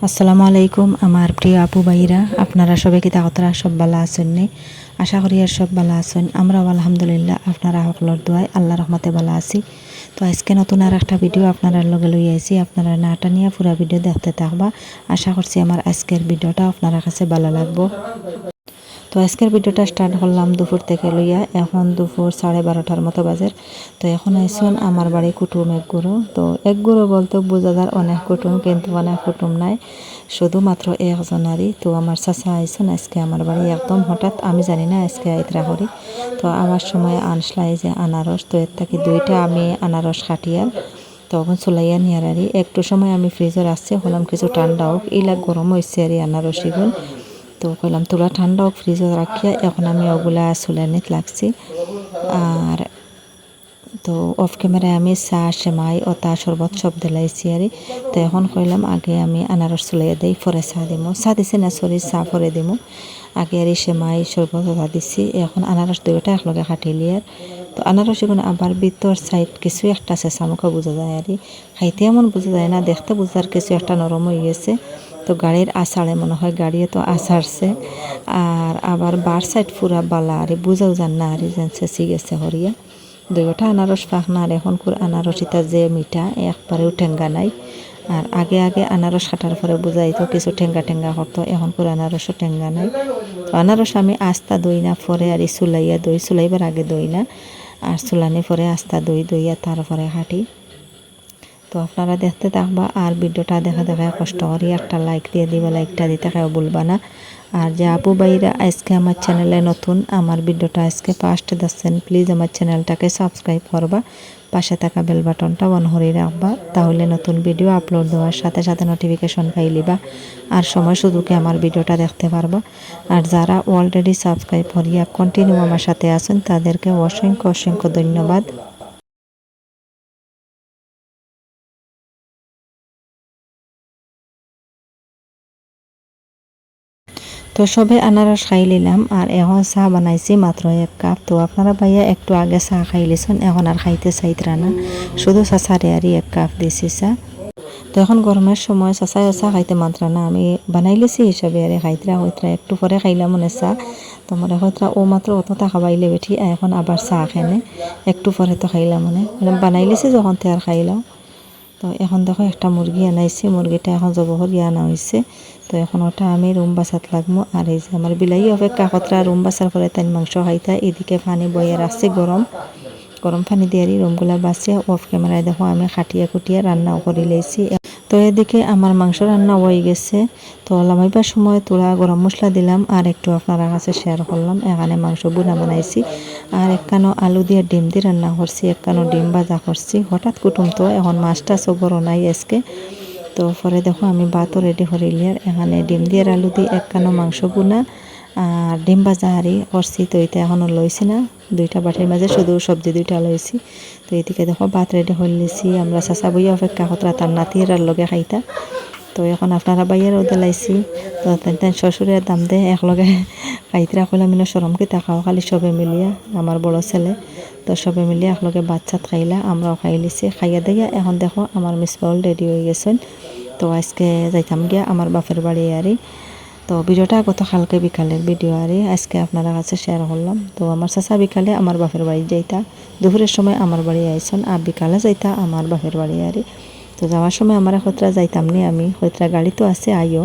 আসসালামু আলাইকুম আমার প্রিয় আপু ভাইরা, আপনারা সবাই কি তাগতরা সব ভালো আছেন নি? আশা করি আর সব ভালো আছেন। আমরাও আলহামদুলিল্লাহ আপনারা সকলের দোয়ায় আল্লাহ রহমতে ভালো আছি। তো আজকে নতুন আর একটা ভিডিও আপনারা লগে লই আইছি। আপনারা নাটা নিয়ে পুরো ভিডিও দেখতে থাকবা। আশা করছি আমার আজকের ভিডিওটা আপনারা কাছে ভালো লাগবে। তো আজকের ভিডিওটা স্টার্ট করলাম দুপুর থেকে লইয়া, এখন দুপুর 12:30টার মতো বাজের। তো এখন আইসুন আমার বাড়ি কুটুম এক গুরু। তো এক গুরু বলতে বোঝা যায় অনেক কুটুম, কিন্তু অনেক কুটুম নাই, শুধুমাত্র একজনারই। তো আমার চাচা আইসুন আজকে আমার বাড়ি একদম হঠাৎ, আমি জানি না আজকে আইতরা করি। তো আবার সময় আনসলাই যে আনারস, তো এর থেকে দুইটা আমি আনারস খাটিয়ার তখন চুলাইয়া নিয়ার আরি একটু সময় আমি ফ্রিজে রাখছি, হলাম কিছু ঠান্ডা হোক, ইলা গরম হয়েছে আর আনারসিগুন। তো কইলাম তোরা ঠান্ডা হোক ফ্রিজে রাখিয়া, এখন আমি ওগুলা চুলানিত লাগছি। আর তো অফ ক্যামেরায় আমি চা সেমাই ওতা শরবত সব দিলাইছি আর। তো এখন কইলাম আগে আমি আনারস চুলাইয়া দিই, পরে চা দিমো, চা দিছি না সরি চা পরে দিমো। আগে আর সেমাই শরবত ওতা দিছি, এখন আনারস দুইটা একলগে কাটিলি। আর তো আনারস এগুলো আবার ভিতর সাইড কিছু একটা চেঁচামুখা বোঝা যায় আর, খাইতে এমন বোঝা যায় না, দেখতে বোঝার কিছু একটা নরম হয়ে গেছে। তো গাড়ির আষাঢ়ে মনে হয় গাড়িয়ে তো আষাঢ়ছে। আর আবার বার সাইড পুরা বালা আর বুঝাও যান না আর যেন চেঁচি গেছে হরিয়া। দুইটা আনারস ফাঁকনা আর এখন আনারসিটা যে মিঠা একবারেও ঠেঙ্গা নাই। আর আগে আগে আনারস কাটার পরে বুঝাইতো কিছু ঠেঙ্গা ঠেঙ্গা করতো, এখন করে আনারসও ঠেঙ্গা নাই। তো আনারস আমি আস্তা দই না পরে আর চুলাইয়া দই, চুলাইবার আগে দই না, আর চুলানি পরে আস্তা দই দইয়া তারপরে হাঁটি। তো আপনারা দেখতে থাকবা আর ভিডিওটা দেখা দেখা কষ্ট করি একটা লাইক দিয়ে দিবা, লাইকটা দিতে কেউ ভুলবা না। আর যে আপু ভাইরা আজকে আমার চ্যানেলে নতুন, আমার ভিডিওটা আজকে ফার্স্ট দেখছেন, প্লিজ আমার চ্যানেলটাকে সাবস্ক্রাইব করবা, পাশে থাকা বেল বাটনটা অন করে রাখবা, তাহলে নতুন ভিডিও আপলোড দেওয়ার সাথে সাথে নোটিফিকেশন পাইলিবা আর সময় সুযোগে আমার ভিডিওটা দেখতে পারবা। আর যারা অলরেডি সাবস্ক্রাইব করিয়া কন্টিনিউ আমার সাথে আছেন তাদেরকে অসংখ্য অসংখ্য ধন্যবাদ। তো সবে আনারস খাই নিলাম আর এখন চা বানাইছি মাত্র 1 কাপ। তো আপনারা ভাইয়া একটু আগে চা খাই লিছেন, এখন আর খাইতে চাইতরা না, শুধু চাচারে আর 1 কাপ দিছি চা। তো এখন গরমের সময় চাচাই চা খাইতে মাত্রা না, আমি বানাই লিছি হিসাবে আর খাইতরা হইতরা একটু পরে খাইলাম মনে চা। তো মনে হইতরা ও মাত্র অতটা খাবাইলে বেঠি, এখন আবার চা খেনে একটু পরে তো খাইলাম মনে বানাই লিছি যখন তে আর খাইলাম। তো এখন দেখো একটা মুরগি আনাইছি, মুরগিটা এখন জবহর আনা হয়েছে। তো এখন ওটা আমি রুম বাসাত লাগবো। আর এই যে আমার বিলাই অপেক্ষা কতটা রুম বাসার পরে তাই মাংস খাইতা, এদিকে পানি বয়ে রাখছে গরম গরম পানি দিয়ে রুমগুলা বাসে। অফ ক্যামেরায় দেখো আমি খাটিয়া খুটিয়া রান্নাও করে লেছি। তো এদিকে আমার মাংস রান্না হয়ে গেছে। তো লামাইবার সময় তোলা গরম মশলা দিলাম আর একটু আপনারা কাছে শেয়ার করলাম। এখানে মাংস বুনা বানাইছি আর একখানো আলু দিয়ে ডিম দিয়ে রান্না করছি, একখানো ডিম ভাজা করছি। হঠাৎ কুটুম তো এখন মাছটা সবরও নাই আজকে। তো পরে দেখো আমি ভাতও রেডি করে লিয়ার, এখানে ডিম দিয়ে আলু দিয়ে একখানো মাংস বুনা আর ডিম ভাজা হারি করছি। তো এটা এখনও লইছি না, দুইটা বাটির মাঝে শুধু সবজি দুইটা লইছি। তো এদিকে দেখো ভাত রেডি হয়ে লিছি, আমরা চাচা বইয়া অপেক্ষা কতরা তার নাতির আর লগে খাইতা। তো এখন আপনারা বাইয়েরও দিলাইছি। তো তেন শ্বশুরের দাম দে একলগে খাইতরা কইলাম মিলে সরমকে তাকাও খালি সবে মিলিয়া, আমার বড় ছেলে। তো সবে মিলিয়া একলগে ভাত চাত খাইলা, আমরাও খাই লিছি। খাইয়া দিয়া এখন দেখো আমার মিসবাউল রেডি হয়ে গেছেন। তো আজকে যাইতাম গিয়া আমার বাপের বাড়ি আরি। তো ভিডিওটা গতকালকে বিকালের ভিডিও আরে আজকে আপনারা কাছে শেয়ার করলাম। তো আমার চাচা বিকালে আমার বাপের বাড়ি যাইতা, দুপুরের সময় আমার বাড়ি আইসন, আর বিকালে যাইতা আমার বাপের বাড়ি আরে। তো যাওয়ার সময় আমার হয়তরা যাইতাম নি, আমি হয়তরা গাড়ি তো আছে আইও।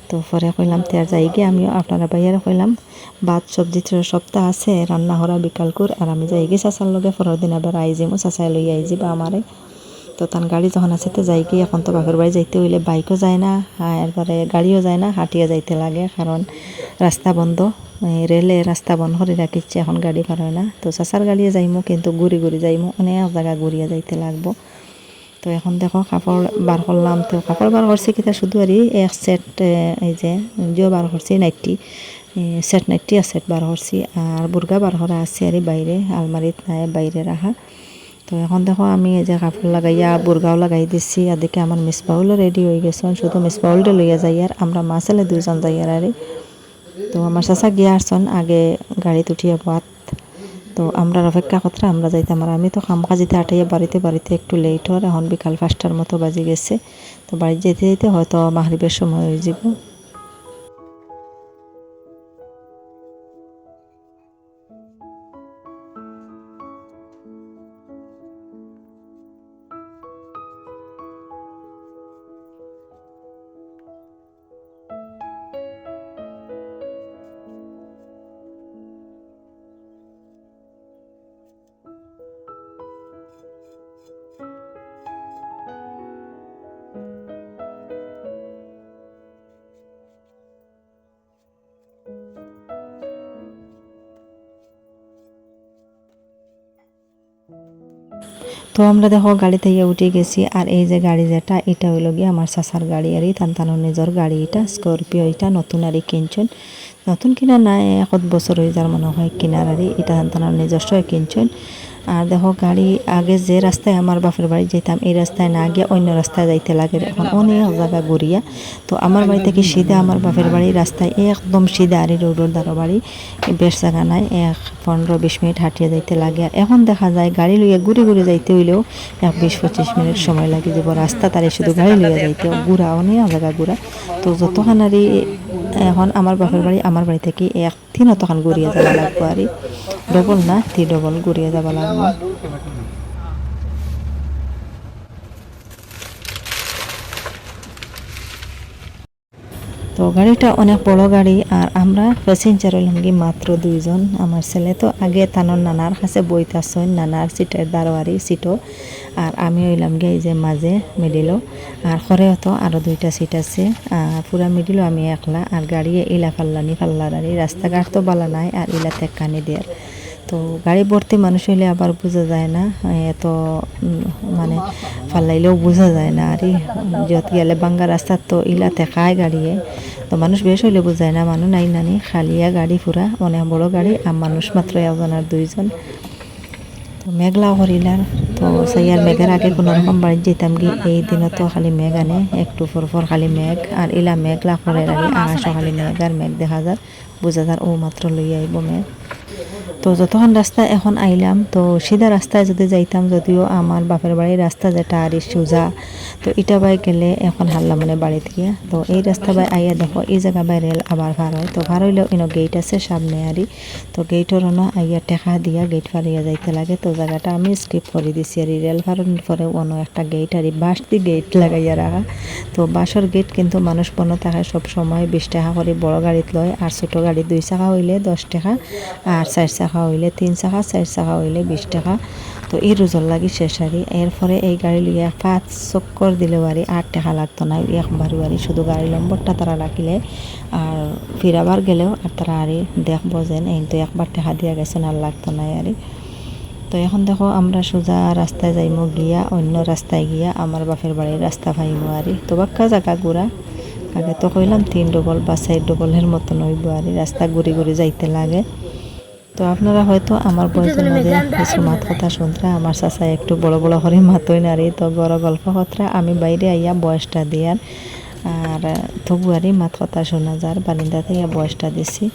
তো পরে কইলাম তেয়ার যাই গিয়ে আমিও আপনারা বাইয়ারে কইলাম ভাত সবজি সপ্তাহ আছে রান্না হরা বিকাল কর, আর আমি যাই গিয়ে চাচার লগে পরের দিন আবার আই যাবো, চাচাই লই আই যাবা আমারে। তো তার গাড়ি যখন আছে তো যাই কি, এখন তো বাপের বাড়ি যাইতে হইলে বাইকও যায় না, এরপরে গাড়িও যায় না, হাঁটিয়ে যাইতে লাগে, কারণ রাস্তা বন্ধ, রেলে রাস্তা বন্ধ করে রাখিচ্ছে, এখন গাড়ি পার হয় না। তো চাচার গাড়িয়ে যাইমু, কিন্তু ঘুরি ঘুরি যাইমু, অনেক জায়গা ঘুরিয়ে যাইতে লাগবো। তো এখন দেখো কাপড় বার করলাম। তো কাপড় বার করছি কিতা শুধু আর এক সেট, এই যে বার করছি নাইটি, সেট নাইটি আর সেট বার করছি, আর বুর্গা বার করা আছে আর বাইরে আলমারিত নাই বাইরে রাখা। তো এখন দেখো আমি এই যে কাপড় লাগাইয়া বুর্গাও লাগাই দিচ্ছি, আর দেখে আমার মিসবাউলও রেডি হয়ে গেছে, শুধু মিসবাউলটা লইয়া যাই আর আমরা মা ছেলে দুইজন যাই আর। তো আমার চাচা গিয়া আসছেন আগে গাড়িতে উঠিয়া ভাত। তো আমরা অপেক্ষা করতে আমরা যাইতাম আর আমি তো কাম কাজিতে আটাইয়া বাড়িতে একটু লেট হওয়ার এখন বিকাল 5টার মতো বাজে গেছে তো বাড়ি যেতে যেতে হয়তো মাগরিবের সময় হয়ে যাব। তো আমরা দেখো গাড়ি থেকে উঠে গেছি আর এই যে গাড়ি যেটা এটা হইল গিয়ে আমার চাচার গাড়ি আর এই তান্তানোর নিজের গাড়ি এটা স্করপিও এটা নতুন আরই কিনছেন নতুন কিনা না 1 বছর হয়ে যার মনে হয় কিনার আরই এটা তান্তানোর নিজস্ব কিনছেন। আর দেখো গাড়ি আগে যে রাস্তায় আমার বাপের বাড়ি যেতাম এই রাস্তায় না গিয়ে অন্য রাস্তায় যাইতে লাগে এখন অনেক জায়গা ঘুরিয়া তো আমার বাড়ি থেকে সিধা আমার বাপের বাড়ির রাস্তায় একদম সিধা আর রোডের দ্বারা বাড়ি বেশ জায়গা নাই 15-20 মিনিট হাঁটিয়ে যাইতে লাগে আর এখন দেখা যায় গাড়ি লইয়া ঘুরে যাইতে হইলেও 20-25 মিনিট সময় লাগে যাব রাস্তা তারে শুধু গাড়ি লইয়া যাইতে ঘুরা অনেক জায়গা ঘুরা তো যতখানারই এখন আমার বাপের বাড়ি আমার বাড়ি থেকে 1-3 তখন ঘুরিয়ে যাওয়া লাগবো আর ডবল না 3 ডবল ঘুরিয়ে যাওয়া লাগবো। তো গাড়িটা অনেক বড় গাড়ি আর আমরা প্যাসেঞ্জার হইলাম কি মাত্র 2 জন আমার ছেলে তো আগে তানোর নানার কাছে বইতাছেন নানার সিটের দারোয়ারি সিটও আর আমি হইলাম গিয়ে এই যে মাঝে মিডিলও আর খরেও তো আরও 2টা সিট আছে আর পুরা মিডিলও আমি একলা আর গাড়ি ইলা ফাল্লার আর রাস্তাঘাট তো বালা নাই আর ইলা তেকানি দেয়ার তো গাড়ি ভর্তি মানুষ হইলে আবার বোঝা যায় না এত মানে ফাল্লাইলেও বোঝা যায় না আর যত গেলে বাঙ্গা রাস্তা তো ইলা তেকায় গাড়িয়ে তো মানুষ বেশ হইলে বোঝায় না মানুষ নাই নানি খালিয়া গাড়ি পুরা অনেক বড় গাড়ি আর মানুষ মাত্র 1 আর 2 জন। তো মেঘলা করিলার তো সাইয়ার মেঘের আগে কোনো রকম বাড়ি যেতাম কি এই দিনও তো খালি মেঘ আনে একটু পর খালি মেঘ আর ইলা মেঘলা করে আগে আকাশও খালি মেঘ আর মেঘ দেখা যায় বোঝা যায় ও মাত্র লইয়া আইব মেঘ। তো যতক্ষণ রাস্তা এখন আইলাম তো সিধা রাস্তায় যদি যাইতাম যদিও আমার বাপের বাড়ির রাস্তা যেটা আর সোজা তো এটা বাই গেলে এখন হারলাম মানে বাড়িতে গিয়া তো এই রাস্তা বাই আইয়া দেখো এই জায়গা বাই রেল আবার ভার হয় তো ভার হইলেও ইনো গেট আছে সামনে আরই তো গেটের অনো আইয়া টেকা দিয়া গেট ফারিয়া যাইতে লাগে তো জায়গাটা আমি স্কিপ করে দিছি আর রেল ফারানোর পরে অন্য একটা গেট আর বাঁশ দিয়ে গেট লাগাইয়া রাখা তো বাঁশের গেট কিন্তু মানুষ বনো থাকে সব সময় 20 টাকা করে বড় গাড়িত লয় আর ছোট গাড়ি 2 চাকা হইলে 10 টাকা আর 4 চাকা হইলে 3 চাকা 4 চাকা হইলে 20 টাকা তো এই রোজর লাগি শেষ আরি এরপরে এই গাড়ি লিয়ে 5 চক্কর দিলে বাড়ি 8 টাকা লাগতো না একবার বাড়ি শুধু গাড়ি নম্বরটা তারা রাখিলে আর ফিরাবার গেলেও আর তারা আরে দেখবো যেন এই তো একবার টাকা দিয়া গেছেন আর লাগতো না আরে। তো এখন দেখো আমরা সোজা রাস্তায় যাইমো গিয়া অন্য রাস্তায় গিয়া আমার বাপের বাড়ির রাস্তা পাইমো আরি তো বাক্কা জায়গা ঘুরা আগে তো কইলাম 3 ডবল বা 4 ডবলের মতন হইব আরি রাস্তা ঘুরে যাইতে লাগে। তো আপনারা হয়তো আমার বয়সের মাঝে কিছু মাত কথা শুনতে আমার চাচা একটু বড় করে মাতই নারী তো বড় গল্প কথা আমি বাইরে আইয়া বয়সটা দিয়ার আর তবুয়ারি মাত কথা শোনা যার বারিন্দা থেকে বয়সটা দিছি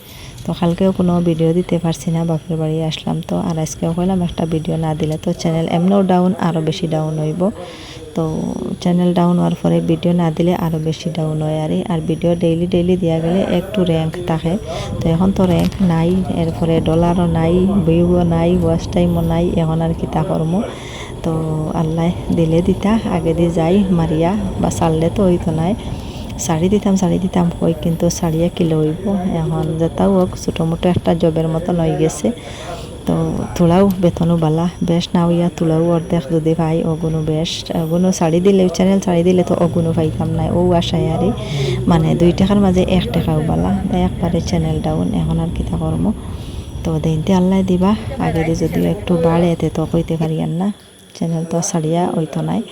তো কালকেও কোনো ভিডিও দিতে পারছি না বাপের বাড়ি আসলাম তো আর আজকেও কইলাম একটা ভিডিও না দিলে তো চ্যানেল এমনও ডাউন আরও বেশি ডাউন হইব তো চ্যানেল ডাউন হওয়ার পরে ভিডিও না দিলে আরও বেশি ডাউন হয় আর ভিডিও ডেইলি দেওয়া গেলে একটু র্যাঙ্ক থাকে তো এখন তো র্যাঙ্ক নাই এরপরে ডলারও নাই ভিউও নাই ওয়াচ টাইমও নাই এখন আর কি তা কর্ম তো আল্লাহ দিলে দিতা আগে দিয়ে যাই মারিয়া বা চাললে তো হইতো নাই শাড়ি দিতাম কই কিন্তু শাড়িয়া কিলো হইব এখন যেটাও হোক ছোটো মোটো একটা জবের মতন হয়ে গেছে তো তোলাও বেতনও বালা বেশ না হইয়া তোলাও অর্ধেক যদি পাই অগুনো বেশ অগুনো শাড়ি দিলে চ্যানেল শাড়ি দিলে তো অগুনো পাইতাম না ও আশায় আরে মানে 2 টাকার মাঝে 1 টাকাও বালা একবারে চ্যানেল ডাউন এখন আর কিতা কর্ম তো দিনতে আল্লাহ দিবা আগে দিয়ে যদি একটু বাড়ে এতে তো কইতে পারি আর না চ্যানেল তো ছাড়িয়া হইতো নাই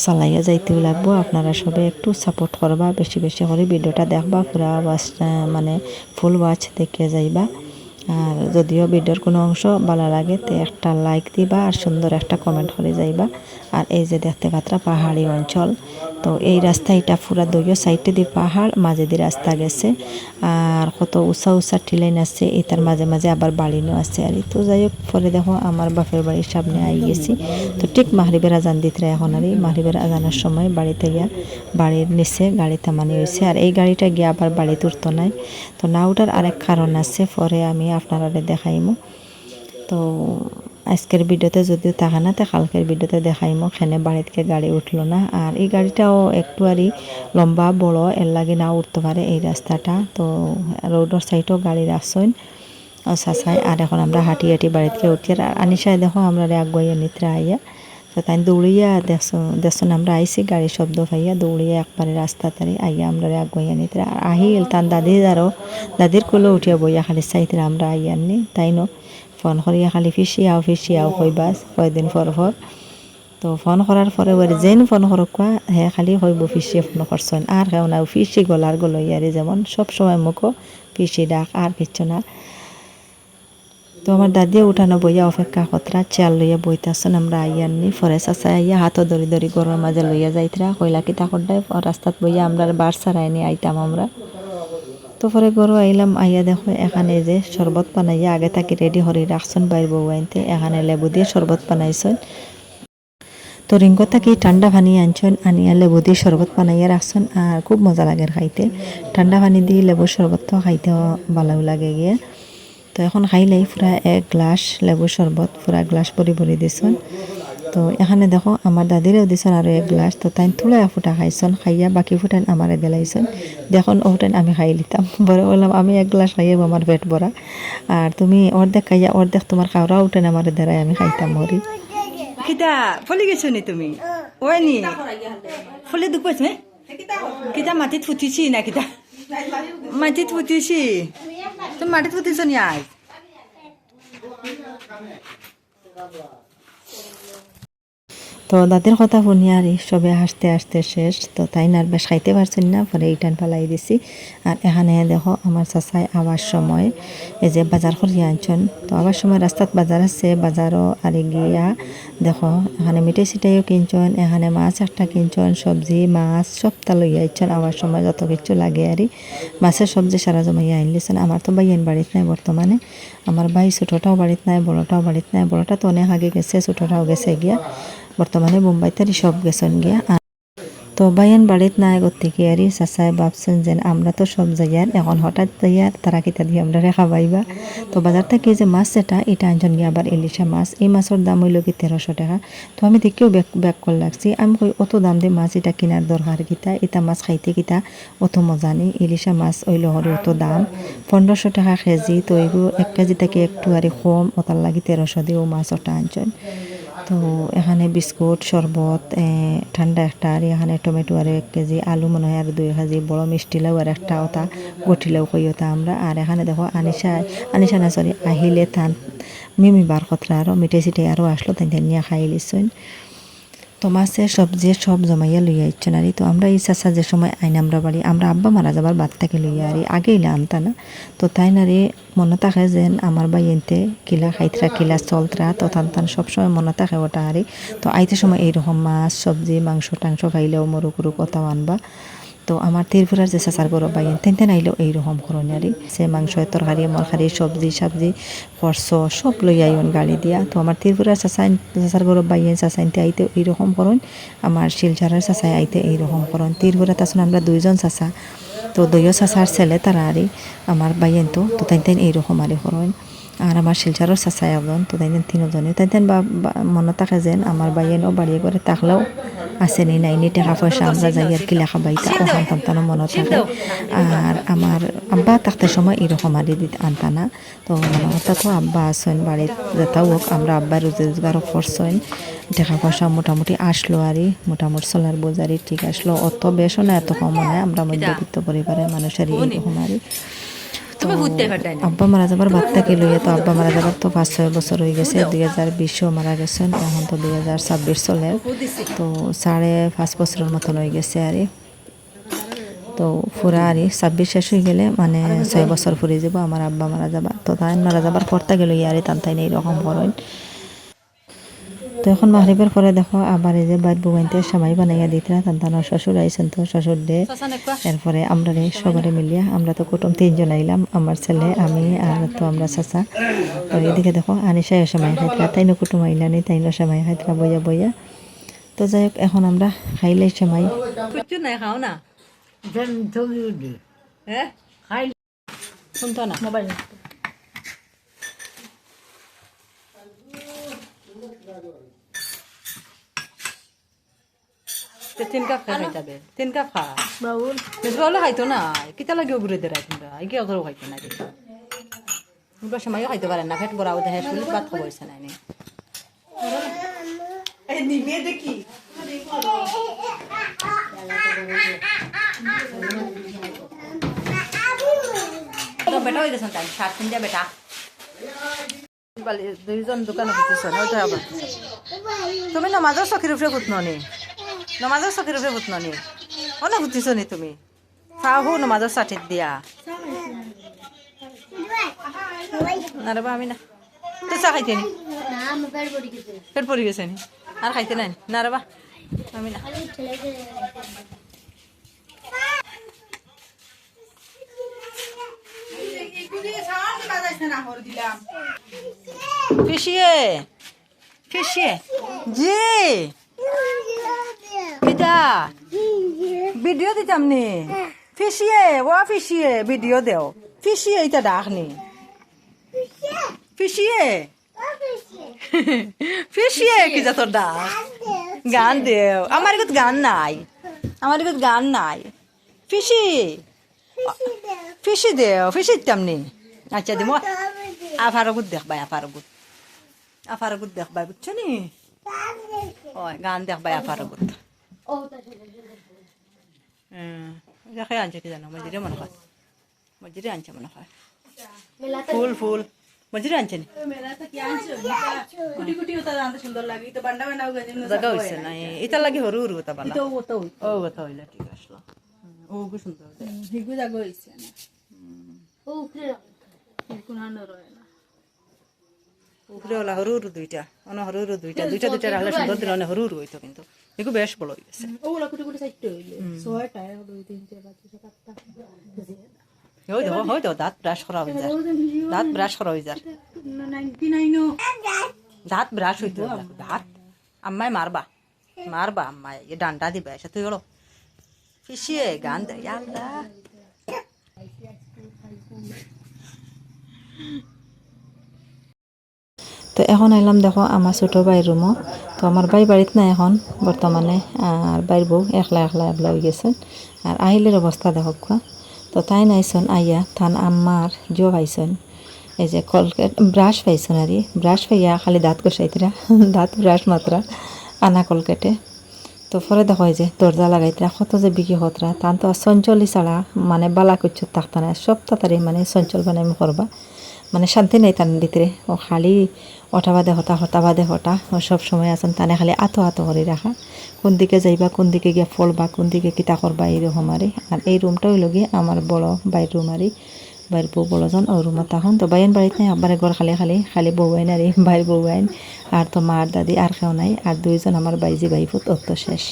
চালাইয়া যাইতেও লাগবো আপনারা সবাই একটু সাপোর্ট করবা বেশি করে ভিডিওটা দেখবা পুরা ওয়াচ মানে ফুল ওয়াচ দেখিয়ে যাইবা আর যদিও ভিডিওর কোনো অংশ ভালো লাগে তো একটা লাইক দিবা আর সুন্দর একটা কমেন্ট করে যাইবা। আর এই যে দেখতে পাত্রা পাহাড়ি অঞ্চল, তো এই রাস্তা এটা পুরা দুইও সাইডে দিয়ে পাহাড়, মাঝে দিয়ে রাস্তা গেছে আর কত উঁচা উঁচা টিলাইন আছে, এটার মাঝে মাঝে আবার বাড়িনও আছে। আর তো যাই হোক, পরে দেখো আমার বাপের বাড়ির সামনে আই গেছি। তো ঠিক মাহরিবের আজান দিতে এখন আর মাহরিবের আজানের সময় বাড়িতে গিয়া বাড়ির নিচে গাড়ি থামানি হয়েছে। আর এই গাড়িটা গিয়া আবার বাড়িতে উঠতো নাই, তো না উঠার আরেক কারণ আছে, পরে আমি আপনারা দেখাইমু। তো আজকের ভিডিওতে যদিও থাকা না, তো কালকের ভিডিওতে দেখাইমো এখানে বাড়ি থেকে গাড়ি উঠলো না। আর এই গাড়িটাও একটু আরই লম্বা বড়, এর লাগে না উঠতে পারে এই রাস্তাটা। তো রোডের সাইডেও গাড়ি রাখছেন চাচাই। আর এখন আমরা হাঁটি হাঁটি বাড়ি থেকে উঠি। আর আনিসায় দেখো আমরা আগুয়াইয়া নিত্রা আইয়া, তো তাই দৌড়িয়া দেখছো আমরা আইসি গাড়ির শব্দ পাইয়া দৌড়িয়া একবারে রাস্তা তারি আইয়া আমরা আগুয়াইয়া নিত্রা আহিল। তার দাদির কোলে উঠিয়া বইয়া খালি চাইতে আমরা আইয়ার নি, তাই ন ফোন করিয়া খালি ফিসিয়াও কইবাস কয়দিন পর। তো ফোন করার পরে বলে যেন ফোন করক কোয়া হে খালি হইব ফিসিয়ে ফোন করছেন। আর কেউ না ফিসি গলার গলইয়ারে যেমন সব সময় মুখো ফিসি ডাক আর কিচ্ছু না। তো আমার দাদিও উঠানো বইয়া অপেক্ষা কতরা চেয়ার লইয়া বইতাছেন আমরা আইয়ার নি। পরে চাচা আইয়া হাতও দড়ি দড়ি গরুর মাঝে লইয়া যাইতরা কইলা কিতা করডাই রাস্তাত বইয়া আমরা বার সারাইনি আইতাম আমরা। তো পরে গরু আইলাম, আইয়া দেখো এখানে যে শরবত বানাইয়া আগে থাকি রেডি হরি রাখছেন বাইর বউ আনতে। এখানে লেবু দিয়ে শরবত বানাইছেন। তো রিঙ্গো থাকি ঠান্ডা পানি আনছেন, আনিয়া লেবু দিয়ে শরবত বানাইয়া রাখছেন। আর খুব মজা লাগে খাইতে, ঠান্ডা পানি দিয়ে লেবুর শরবত তো খাইতেও ভালো লাগে গিয়ে। তো এখন খাইলেই পুরা এক গ্লাস লেবুর শরবত পুরা গ্লাস ভরি ভরি দিছেন। তো এখানে দেখো আমার দাদিরেও দিছেন আরও এক গ্লাস। তো তাই তুলা ফুটা খাইছেন, খাইয়া বাকি ফুটান আমারে দিলাইছেন। দেখুন ওটান আমি খাই লিতাম, বড় বললাম আমি এক গ্লাস খাইয়াব আমার পেট ভরা, আর তুমি অর্ধেক খাইয়া অর্ধেক তোমার খাওয়া উঠেন আমার দ্বারাই আমি খাইতাম মরি। কিতা ফলি গেছো নি তুমি? ওই নি ফলি দুঃখ পাইছ কিতা মাটিত ফুটিছি না কিতা মাটিত ফুটিছি? তুমি মাটিত ফুটিছ নি আজ? তো দাদির কথা শুনি আর সবে হাসতে হাসতে শেষ। তো তাই না বেশ খাইতে পারছেন না, পরে ইটান পালাই দিছি। আর এখানে দেখো আমার চাচাই আবার সময় এই যে বাজার করিয়া আনছেন। তো আবার সময় রাস্তাত বাজার আছে, বাজারও আর গিয়া দেখো এখানে মিঠাই সিটাইও কিনছেন, এখানে মাছ একটা কিনছেন, সবজি মাছ সবটা লইয়া আইছেন। আবার সময় যত কিছু লাগে আর মাছের সবজি সারা জমাইয়া আনলিছেন। আমার তো বাইয়েন বাড়িত নাই বর্তমানে, আমার ভাই ছোটোটাও বাড়িত নাই, বড়টাও বাড়িত নাই। বড়টা তো অনেক আগে গেছে, ছোটোটাও গেছে গিয়া বর্তমানে মুম্বাইতে সব গেছেন গিয়া। তো বাইয়ান বাড়িত নাই গতিকে আর চাচাই ভাবছেন যে আমরা তো সব যাইয়ার এখন হঠাৎ যাইয়ার তারা কিতা দিয়ে আমরা খাবাইবা। তো বাজার থেকে যে মাছ এটা আনছেন গিয়া আবার ইলিশা মাছ। এই মাছের দাম হইল কি 1300 টাকা। তো আমি দেখেও ব্যাক করে লাগছি, আমি কই অত দাম দিয়ে মাছ এটা কেনার দরকার কিতা, এটা মাছ খাইতে কিতা অত মজা নেই। ইলিশা মাছ ওইল হরে অত দাম 1500 টাকা কেজি। তো এগুলো 1 কেজি থেকে একটু আর কম, ওটার লাগি 1300 দিয়ে ও মাছ ওটা আনছেন। তো এখানে বিস্কুট শরবত ঠান্ডা একটা, আর এখানে টমেটো আর 1 কেজি, আলু মনে হয় আর 2 কেজি, বড় মিষ্টি লাউ আর একটা ওটা গঠিলাও কই ওটা আমরা। আর এখানে দেখো আনিশা না সরি আহিলে থান মিমি বার কতরা আরও মিঠাই সিটাই আরও আসলো, তাই নিয়ে খাই লিছেন। তো মাছের সবজি সব জমাইয়া লইয়া ইচ্ছেন আর। তো আমরা এই চাষা যে সময় আইন আমরা বাড়ি আমরা আব্বা মারা যাবার বাদ থেকে লইয়া আর আগে ইলা আনতা না। তো তাই না রে মনে থাকে যেন আমার বাই এনতে কিলা খাইতরা কিলা চলতরা, তো তান সবসময় মনে থাকে ওটা আরে। তো আইতে সময় এইরকম মাছ সবজি মাংস টাংস খাইলেও মরু কুরু কথাও আনবা। তো আমার তিরপুরার যে চাচার গরো বাইন তেন আইলেও এইরকম করণারি সে মাংস তরকারি মরকারি সবজি খরচ সব লই আইন গাড়ি দিয়া। তো আমার তিরপুরার চাচার গরো বাইন চাচাইনতে আইতে এইরকম করণ, আমার শিলচরের চাচাই আইতে এইরকম করণ। তিরপুরা তাছন আমরা 2 জন চাচা, তো 2 চাচার ছেলে তারা আরে আমার বাইন তো তাই এইরকম আরে করণ। আর আমার শিলচরের চাচা একজন, তো তাই 3 জনে তাই মনে থাকে যেন আমার বাইয়েনও বাড়িয়ে করে থাকলেও আসেনি নাইনি টাকা পয়সা আমরা যাই আর কি লেখা বাইতা ওখান সন্তানও মনে থাকে। আর আমার আব্বা থাকতে সময় এরকম আদি দিতে আনতা না। তো মনে কথা তো আব্বা আসেন বাড়ির যেটাও হোক, আমরা আব্বা রোজগারও করছেন, টাকা পয়সা মোটামুটি আসলো আরই মোটামুটি সোলার বোঝারি ঠিক আসলো, অত বেশও না এত কম নয়, আমরা মধ্যবিত্ত পরিবারের মানুষেরই এরকম আরই। আব্বা মারা যাবার বাদ থেকে লইয়া, তো আব্বা মারা যাবার তো 5-6 বছর হয়ে গেছে, 2020 মারা গেছেন, এখন তো 2026 চলে, তো 5.5 বছরের মতন হয়ে গেছে আর। তো তো ফুরা আর 26 শেষ হয়ে গেলে মানে 6 বছর ফুরে যাব আমার আব্বা মারা যাবা তো তাই মারা যাবার পরতে গেল ইয়ারে টানতাই নেই রকম করেন। তো এখন মাগরিবের পরে দেখো আবার এই যে বাইর বুবাইতে সময় বানাইয়া দিতরা তান্তানোর শ্বশুর আইসেন তো শ্বশুর ডে এরপরে আমরা সবারে মিলিয়া আমরা তো কুটুম 3 জন আইলাম আমার ছেলে আমি আর তো আমরা চাচা। তো এদিকে দেখো আনিশায় সময় খাইতরা তাইনো কুটুম আইলানি তাইনো সময় খাইতরা বইয়া বইয়া। তো যাই হোক এখন আমরা খাইলে সময় কিছু নাই খাও না হ্যাঁ খাই শুনতো না মোবাইল তিন কাপ খাই যাবে 3 কাপ খা বাউল বেশ ভালো খাইতো না কিতা লাগে ঘুরে দেয় তোমরা একে অগর খাইতো না কিন্তু সময়ও খাইতে পারে না পেট বড়াও দেখে শুলি ভাত খাবইছে না এই নিবে দেখি তো বেটা হয়ে গেছে তাই 7 দিন বেটা দুইজন দোকানে বসেছে না ওটা আবার তুমি নামাজের চকির উপরে ভূত ননি নামাজের চকির উপরে ভূত ননি অনেক ভূতিছ নি তুমি চাহু নামাজের চাঠিত দিয়া না রে আমি না তুই চা খাইতে নি পেট পড়ি গেছে নি আর খাইতে নাই না রে আমি না ফিশিয়ে ফিশিয়ে জি কিটা ভিডিও দিতাম নি ফিশিয়ে ও ফিশিয়ে ভিডিও দেও ফিশিয়ে এটা ডাকনি ফিশিয়ে ফিশিয়ে কি যা তোর ডাক গান দেও আমার এগুলো গান নাই আমার এগুলো গান নাই ফিশি ফিশি দেও ফিশি দিতাম নি আচ্ছা দিম আফারগুত দেখবাই আফারগুত দেখবাই বুঝছো নি ওই গান দেখবাই আফারগুত দেখে আনছে কি জানো মজুরি মনে হয় মজুরি আনছে মনে হয় ফুল ফুল মজুরি আনছে নি জায়গা হয়েছে না এটা লাগে হরু হরু কথা বানা ও কথা হইলে ঠিক আসলো ও খুব সুন্দর হিগু জায়গা হয়েছে না ও উপরে ওলা হরু হরু দুইটা অন হরু হরু দুইটা দুইটা দুইটা রাখলে সুন্দর দিল অনেক হরু হরু হইতো কিন্তু এগু বেশ বড় হয়ে গেছে ওগুলা কুটি কুটি সাইড হইলে 6টা 1 2 3 4 5 6 7 ওই দেখো হয়তো দাঁত ব্রাশ করা হয়ে যায় দাঁত ব্রাশ করা হয়ে যায় 99 দাঁত ব্রাশ হইতো দাঁত আম্মাই মারবা মারবা আম্মাই এ ডান্ডা দিবে এসে তুই হলো ফিশিয়ে গান দে আল্লাহ তো এখন আইলাম দেখো আমার ছোট ভাইয়ের রুমও তো আমার ভাই বাড়িতে না এখন বর্তমানে আর বাইর বউ একলা একলা এবলা হয়ে গেছেন আর আহিলের অবস্থা দেখো তো তাই নাইছন আইয়া থান আম্মার জো পাইছন এই যে কলকেট ব্রাশ পাইছন আর ব্রাশ পাইয়া খালি দাঁত কষাইতরা দাঁত ব্রাশ মাত্রা আনা কলকেটে তো পরে দেখো যে দরজা লাগাইতরা কত যে বিক্রি হতরা তান তো চঞ্চলি ছাড়া মানে বালা কুচ্ছু থাকতা না সব তাড়াতাড়ি মানে চঞ্চল বানাই করবা মানে শান্তি নেই তার ভিতরে ও খালি ওটা বাদে হতা ও সব সময় আছেন তানে খালি আতো করে রাখা কোন দিকে যাইবা কোন দিকে গিয়া ফলবা কোন দিকে কিতা করবা এইরকম আর এই রুমটা হইল গিয়ে আমার বড় বাইর রুম বাইর বউ বড়জন ও রুমত তখন তো বাইন বাড়িতে নাই আব্বারে ঘর খালি বউ আইন আর বাইর বউ আইন আর তো মার দাদি আর কেউ নাই আর দুইজন আমার বাইজি বাইফুত অত শেষ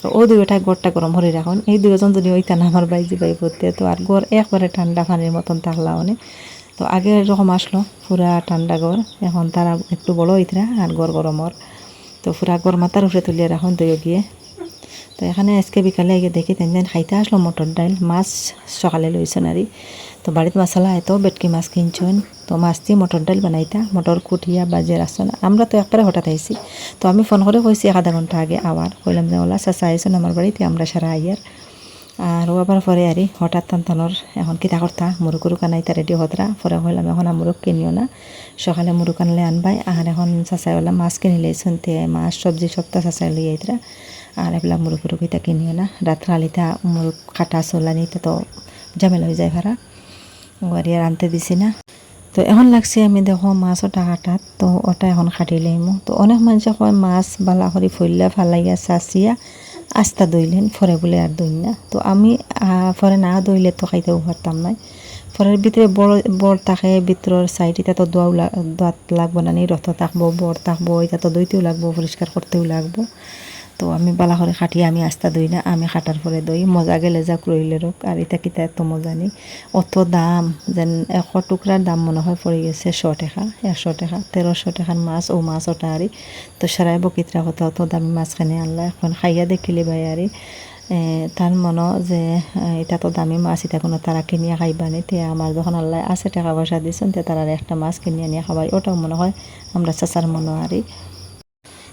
তো ও দুইটা ঘরটা গরম হরে রাখুন এই দুইজন যদি ওইটা না আমার বাইজি বাইফুতে তো আর ঘর একবারে ঠান্ডা পানির মতন থাকলা অনেক তো আগে এরকম আসলো পুরা ঠান্ডা ঘর এখন তারা একটু বড় হইতরা আর ঘর গরমর তো পুরা ঘর মাথার উপরে তুলিয়ে রাখুন দইও গিয়ে তো এখানে আজকে বিকালে গিয়ে দেখি তেন খাইতে আসলো মটর ডাইল মাছ সকালে লইছেন আর তো বাড়িতে মশলা এত বেটকি মাছ কিনছেন তো মাছ দিয়ে মটর ডাইল বানাইতা মটর কুটিয়া বাজে রাখছেন আমরা তো একবারে হঠাৎ আইছি তো আমি ফোন করে কইছি 1/2 ঘন্টা আগে আবার কইলাম যে ওলা চাচা আইছেন আমার বাড়িতে আমরা সারা আইয়ার আর আবার পরে আর হঠাৎ টানটানোর এখন কিতা করতা মুরুকুরু কানাইতা রেডি হতরা পরে হইলাম এখন মুরুক কিনিও না সকালে মুরুক আনলে আনবাই আর এখন চাচাইওয়ালা মাছ কিনিলে শুনতে মাছ সবজি সপ্তাহ চাচাই লই আইতরা আর এগুলা মুরুকুরু কিতা কিনিও না রাত্র আলিতা মুরুক কাটা চোলা নিতে তো ঝামেলা হয়ে যায় ভাড়া আর আনতে দিছি না তো এখন লাগছে আমি দেখো মাছ ওটা কাটাত তো ওটা এখন কাটি লইমু তো অনেক মানুষ কয় মাছ বালা করে ফইলা ফালাইয়া চাচিয়া আস্তা দইলেন পরে বলে আর দই না। তো আমি পরে না দইলে তো খাইতেও পারতাম না। পরের ভিতরে বড় থাকে ভিতরের সাইড এটা তো দোয়াত লাগবো না, নি রথ থাকবো বড় থাকবো, এটা তো দইতেও লাগবো পরিষ্কার করতেও লাগবো। তো আমি বালা করে খাটিয়ে আমি আস্তা দই না, আমি খাটার পরে দই মজা গেলে যাক রইলে রোক। আর এটা কিতা এত মজা নেই, অত দাম যেন 100 টুকরার দাম মনে হয় পড়ে গেছে 100 টাকা, 100 টাকা 1300 টাকার মাছ, ও মাছ ওটা আরই। তো সারাই বকিতরা কথা অত দামি মাছ খানে আনলা, এখন খাইয়া দেখিলে ভাই আরই তার মনে যে এটা তো দামি মাছ, এটা কোনো তারা কিনিয়া খাইবানি। তে আমার যখন আল্লাহ আছে টাকা পয়সা দিয়েছেন তে তারা একটা মাছ কিনিয়ে নিয়ে খাবাই, ওটাও মনে হয় আমরা চাচার মনে আরই।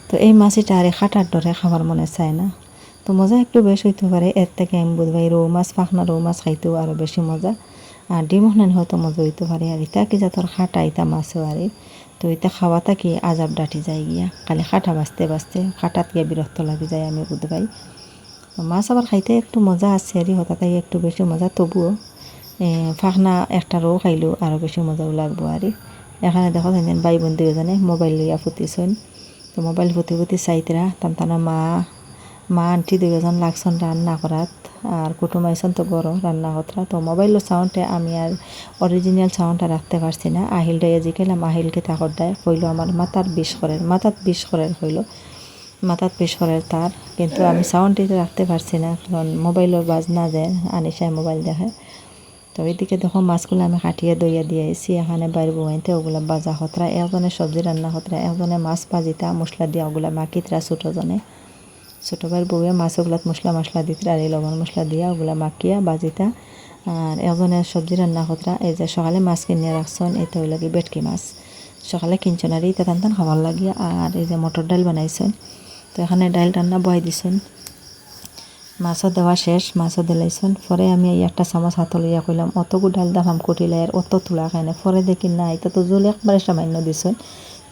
তো এই মাছটা আরে খাটার ডরে খাবার মনে চায় না। তো মজা একটু বেশ হইতে পারে, এর থেকে আমি বুঝবাই রৌ মাছ পাখনা রৌ মাছ খাইতেও আরও বেশি মজা। আর ডিম হনান হয়তো মজা হইতে পারে। আর এটা কি যা তোর খাটা ইতা মাছও আরে, তো এটা খাওয়াটা কি আজাব ডাটি যায় গিয়া, খালি খাটা বাঁচতে বাঁচতে খাটাত গিয়ে বিরক্ত লাগে যায় আমি বুঝবাই। মাছ আবার খাইতে একটু মজা আছে আর হঠাৎ একটু বেশি মজা, তবুও ফাঁকনা একটা রৌ খাইলেও আরও বেশি মজাও লাগবো আর। এখানে দেখো ভাই বোন দুজনে মোবাইল লইয়া ফুটিছেন। তো মোবাইল ফুটি ফুটি চাইতরা টানটানা মা আন্টি দুজন লাগছেন রান্না করাত, আর কুটুম আইসন তো বড় রান্না কতরা। তো মোবাইলের সাউন্ডে আমি আর অরিজিনাল সাউন্ডটা রাখতে পারছি না। আহিলটাই জিকেলাম, আহিলকে তাকর দেয় কইল আমার মাথার বিষ করের হইল, মাথার বিষ করের তার, কিন্তু আমি সাউন্ডটি রাখতে পারছি না কারণ মোবাইলের বাজ না যায়, আনিসায় মোবাইল দেখে। তো এইদিকে দেখো মাছগুলো আমি কাটিয়ে দইয়া দিয়েছি, এখানে বাইর বইতে ওগুলা বাজা হতরা, একজনে সবজি রান্না হতরা, একজনে মাছ ভাজিতা মশলা দিয়া ওগুলা মাখিতরা, ছোটো ভাইয়ের বউয়ে মাছ ওগুলাত মশলা দিতরা, আর এই লবণ মশলা দিয়া ওগুলা মাখিয়া বাজিতা। আর একজনে সবজি রান্না হতরা, এই যে সকালে মাছ কিনিয়ে রাখছেন, এটা হইল কি বেটকি মাছ, সকালে কিনছেন আর এটা টান খাবার লাগিয়া। আর এই যে মটর ডাল বানাইছেন, তো এখানে ডাল রান্না বহাই দিছেন, মাছও দেওয়া শেষ, মাছও দিলাইছেন। পরে আমি এই একটা চামচ হাত লইয়া কইলাম অতগু ডাল দাম কুটিলে আর অত তুলা খায় না। পরে দেখি না এটা তো জল একবারে সামান্য দিছেন।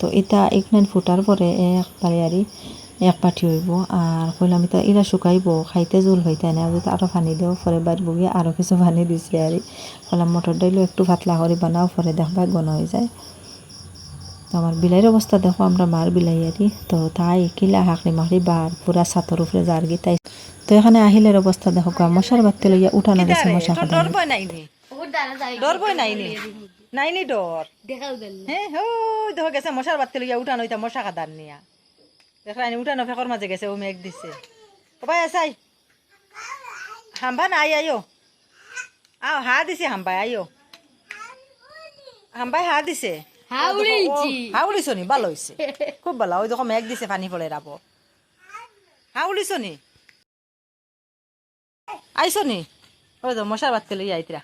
তো এটা একনাইন ফুটার পরে একবারে আরই এক পাঠি হইব। আর কইলাম এটা এরা শুকাইব, খাইতে জল হইতে না, যদি আরও পানি দেও। পরে বাইর বগিয়ে আরও কিছু পানি দিছে আরই, কইলাম মটর ডাইলও একটু পাতলা করে বানাও, পরে দেখবা ঘন হয়ে যায়। তো আমার বিলাইয়ের অবস্থা দেখো, আমরা মার বিলাই আরই, তো তাই কিলা হাঁকড়ি মাকড়ি বার পুরা ছাতর উপরে যার গি তাই। তো এখানে আহিলের অবস্থা দেখো, মশার বাড়তে লইয়া উঠানো গেছে মশা খাবার। ডর ভয় নাইনি, ডর ভয় নাইনি, নাইনি ডর। হ্যাঁ হো দেখো গেছে মশার বাড়তে লইয়া উঠানো, ওইটা মশা খাদার নিয়া দেখো উঠানো ফেকর মাঝে গেছে, ও মেঘ দিছে। কবাই আসাই হাম্বা না আইও, আও হা দিছে হাম্বাই আইও, হাম্বাই হা দিছে, হাউলিছ নি, ভালো হয়েছে খুব ভালো। ওই দেখো মেঘ দিছে পানি পড়ে রাবো, হাউলিছ নি আইস নি, ওই তো মশার বাড়তে লইয়া আইতরা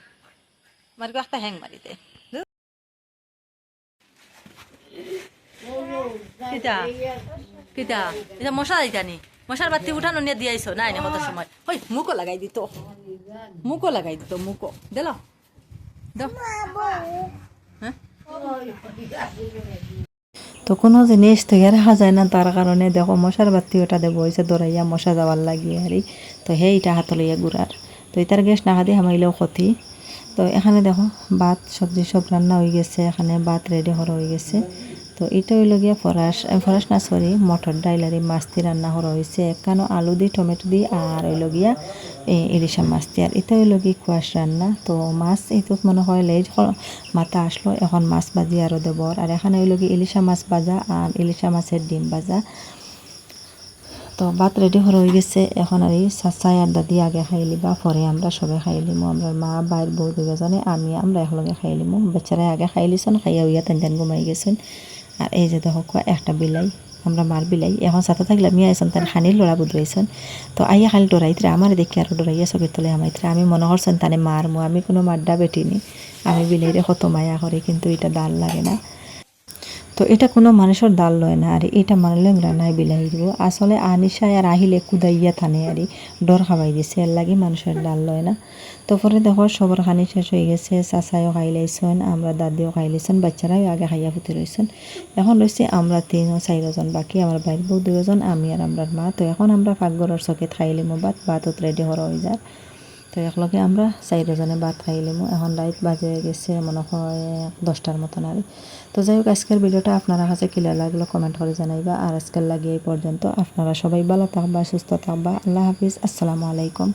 মারি একটা হ্যাং মারিতে। কিতা কিতা এটা মশা দিতা নি, মশার বাতি উঠানো নিয়ে দিয়াইছো না এনে কত সময়। ওই মুখও লাগাই দিত, মুখও লাগাই দিত, মুখও দিল দাও। হ্যাঁ তো কোনো জিনিস তৈরি রাখা যায় না, তার কারণে দেখো মশার বাতি ওটা দেবো হয়েছে দৌড়াইয়া মশা যাওয়ার লাগিয়ে আরই। তো সেইটা হাত লইয়া গুড়ার, তো এটার গ্যাস না খাদি হামাইলেও ক্ষতি। তো এখানে দেখো ভাত সবজি সব রান্না হয়ে গেছে, এখানে ভাত রেডি করা হয়ে গেছে। তো এটা হইল গিয়া ফরাস না সরি মটর ডাইল আর মাছ দিয়ে রান্না করা হয়েছে, একখানো আলু দি টমেটো দি, আর হইল গিয়া ইলিশা মাছ দিয়ে। আর এটা হইল গিয়ে কুয়াশ রান্না। তো মাছ এইটুক মনে হয় লেজ মাথা আসলো, এখন মাছ ভাজি আরও দেবর। আর এখানে হইল গিয়ে ইলিশা মাছ ভাজা আর ইলিশা মাছের ডিম ভাজা। তো ভাত রেডি হয়ে গেছে, এখন আর এই চাচাই আর দাদি আগে খাই লিবা, পরে আমরা সবাই খাই লিমু, আমরা মা বাইর বউ দুজনে আমরা একলগে খাই লিমু। বাচ্চারা আগে খাই লিছেন, খাইয়া উইয়া তেন ঘুমাই গেছেন। আর এই যে দেখো একটা বিলাই, আমরা মার বিলাই, এখন সাথে থাকলে আমি আইসন তার খানির লড়া বুধরাইছেন। তো আইয়া খালি ডরাইতরা, আমার দেখি আরও ডরাইয়া চোখের তলে আমাইতরা। আমি মনে করছেন তানে মারমু, আমি কোনো মাড্ডা বেটিনি, আমি বিলাইরে কত মায়া করি, কিন্তু এটা ডাল লাগে না। তো এটা কোনো মানুষের ডাল লয় না, আর এটা মানলে রান্নায় বিলাই দিব। আসলে আনিসায় আর আহিলে কুদাইয়া থানে আর ডর খাওয়াই দিছে, এর লাগি মানুষের ডাল লয় না। তো পরে দেখো সবার খানি শেষ হয়ে গেছে, চাচাইও খাই লাইছেন, আমরা দাদিও খাই লাইছেন, বাচ্চারাও আগে খাইয়া ফুটে রয়েছেন। এখন রয়েছে আমরা 3-4জন বাকি, আমার বাইর বউ 2জন, আমি আর আমরার মা। তো এখন আমরা পাকঘরের চকেত খাইলিমো ভাতত রেডি করা হয়ে যায়। তো তো একলগে আমরা 4 জনে ভাত খাইলাম। এখন রাত বাজে গেছে মনে হয় 10টার মতন আর। তো যাই হোক আজকের ভিডিওটা আপনারা কাছে কিলা লাগলো কমেন্ট করে জানাইবা। আর আজকের লাগে এই পর্যন্ত। আপনারা সবাই ভালো থাকবা, সুস্থ থাকবা। আল্লাহ হাফিজ, আসসালামু আলাইকুম।